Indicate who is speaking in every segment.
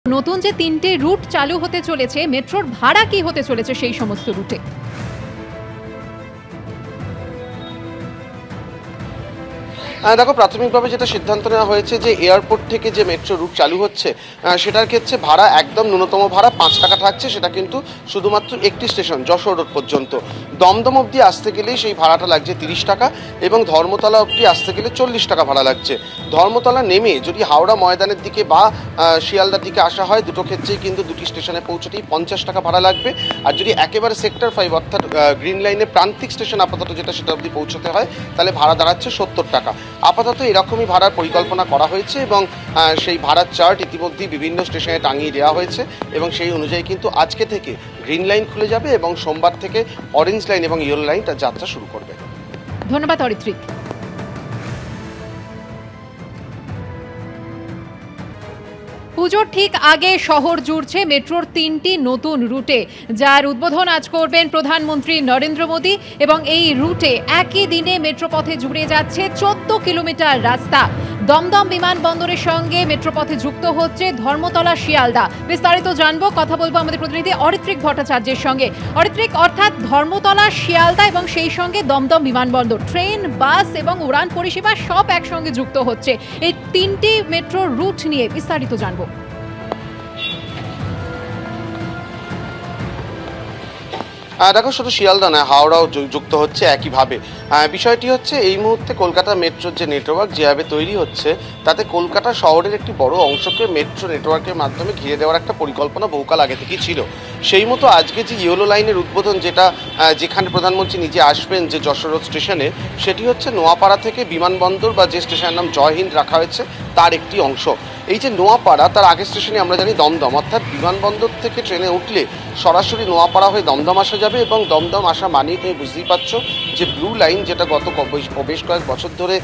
Speaker 1: নতুন যে ৩টে রুট চালু হতে চলেছে, মেট্রোর ভাড়া কি হতে চলেছে সেই সমস্ত রুটে?
Speaker 2: দেখো, প্রাথমিকভাবে যেটা সিদ্ধান্ত নেওয়া হয়েছে যে এয়ারপোর্ট থেকে যে মেট্রো রুট চালু হচ্ছে সেটার ক্ষেত্রে ভাড়া একদম ন্যূনতম ভাড়া ৫ টাকা থাকছে। সেটা কিন্তু শুধুমাত্র একটি স্টেশন যশোর রোড পর্যন্ত। দমদম অবধি আসতে গেলেই সেই ভাড়াটা লাগছে ৩০ টাকা এবং ধর্মতলা অবধি আসতে গেলে ৪০ টাকা ভাড়া লাগছে। ধর্মতলা নেমে যদি হাওড়া ময়দানের দিকে বা শিয়ালদার দিকে আসা হয়, দুটো ক্ষেত্রেই কিন্তু দুটি স্টেশনে পৌঁছতেই ৫০ টাকা ভাড়া লাগবে। আর যদি একেবারে সেক্টর ৫ অর্থাৎ গ্রিন লাইনের প্রান্তিক স্টেশন আপাতত যেটা, সেটা অবধি পৌঁছতে হয়, তাহলে ভাড়া দাঁড়াচ্ছে ৭০ টাকা। আপাতত এরকমই ভাড়ার পরিকল্পনা করা হয়েছে এবং সেই ভাড়ার চার্ট ইতিমধ্যেই বিভিন্ন স্টেশনে টাঙিয়ে দেওয়া হয়েছে এবং সেই অনুযায়ী কিন্তু আজকে থেকে গ্রিন লাইন খুলে যাবে এবং সোমবার থেকে অরেঞ্জ লাইন এবং ইয়েলো লাইন তার যাত্রা শুরু করবে।
Speaker 1: ধন্যবাদ অরিত্রিক। পুজোর ঠিক আগে শহর জুড়ছে মেট্রোর ৩টি নতুন রুটে, যার উদ্বোধন আজ করবেন প্রধানমন্ত্রী নরেন্দ্র মোদী। এবং এই রুটে একই দিনে মেট্রোপথে জুড়ে যাচ্ছে ১৪ কিলোমিটার রাস্তা। দমদম বিমানবন্দরের সঙ্গে মেট্রোপথে যুক্ত হচ্ছে ধর্মতলা শিয়ালদা। বিস্তারিত জানবো, কথা বলবো আমাদের প্রতিনিধি অরিত্রিক ভট্টাচার্যের সঙ্গে। অরিত্রিক, অর্থাৎ ধর্মতলা শিয়ালদা এবং সেই সঙ্গে দমদম বিমানবন্দর, ট্রেন, বাস এবং উড়ান পরিষেবা সব একসঙ্গে যুক্ত হচ্ছে। এই ৩টি মেট্রো রুট নিয়ে বিস্তারিত জানবো।
Speaker 2: দেখো, শুধু শিয়ালদা নয়, হাওড়াও যুক্ত হচ্ছে একইভাবে। বিষয়টি হচ্ছে এই মুহূর্তে কলকাতা মেট্রোর যে নেটওয়ার্ক যেভাবে তৈরি হচ্ছে, তাতে কলকাতা শহরের একটি বড় অংশকে মেট্রো নেটওয়ার্কের মাধ্যমে ঘিরে দেওয়ার একটা পরিকল্পনা বহুকাল আগে থেকেই ছিল। সেই মতো আজকে যে ইয়েলো লাইনের উদ্বোধন, যেখানে প্রধানমন্ত্রী নিজে আসবেন যে যশোর রোড স্টেশনে, সেটি হচ্ছে নোয়াপাড়া থেকে বিমানবন্দর বা যে স্টেশনের নাম জয় হিন্দ রাখা হয়েছে তার একটি অংশ। এই যে নোয়াপাড়া, তার আগের স্টেশনে আমরা জানি দমদম, অর্থাৎ বিমানবন্দর থেকে ট্রেনে উঠলে সরাসরি নোয়াপাড়া হয়ে দমদম আসা যাবে এবং দমদম আসা মানেই তুমি বুঝতেই পারছো যে ব্লু লাইন, যেটা গত বেশ কয়েক বছর ধরে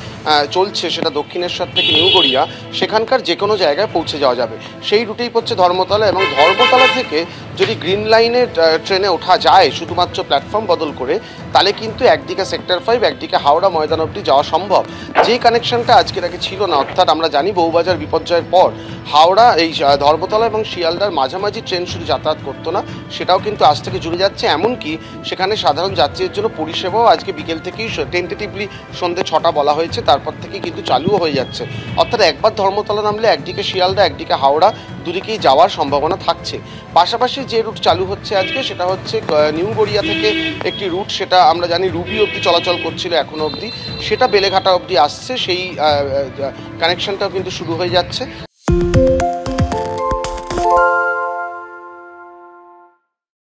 Speaker 2: চলছে, সেটা দক্ষিণেশ্বর থেকে নিউ গড়িয়া, সেখানকার যে কোনো জায়গায় পৌঁছে যাওয়া যাবে। সেই রুটেই পড়ছে ধর্মতলা এবং ধর্মতলা থেকে যদি গ্রিন লাইনের ট্রেনে ওঠা যায় শুধুমাত্র প্ল্যাটফর্ম বদল করে, তাহলে কিন্তু একদিকে সেক্টর ৫, একদিকে হাওড়া ময়দান অবধি যাওয়া সম্ভব। যে কানেকশনটা আজকের আগে ছিল না, অর্থাৎ আমরা জানি বউবাজার বিপর্যয়ের পর হাওড়া এই ধর্মতলা এবং শিয়ালদার মাঝামাঝি ট্রেন শুধু যাতায়াত করতো না, সেটাও কিন্তু আজ থেকে জুড়ে যাচ্ছে। এমনকি সেখানে সাধারণ যাত্রীদের জন্য পরিষেবাও আজকে বিকেল থেকেই টেন্টেটিভলি সন্ধ্যে ৬টা বলা হয়েছে, তারপর থেকে কিন্তু চালুও হয়ে যাচ্ছে। অর্থাৎ একবার ধর্মতলা নামলে একদিকে শিয়ালদা, একদিকে হাওড়া, দুদিকেই যাওয়ার সম্ভাবনা থাকছে। পাশাপাশি যে রুট চালু হচ্ছে আজকে, সেটা হচ্ছে নিউ গড়িয়া থেকে একটি রুট, সেটা আমরা জানি রুবি অবধি চলাচল করছিল এখনো অবধি, সেটা বেলেঘাটা অবধি আসছে। সেই কানেকশনটাও কিন্তু শুরু হয়ে যাচ্ছে।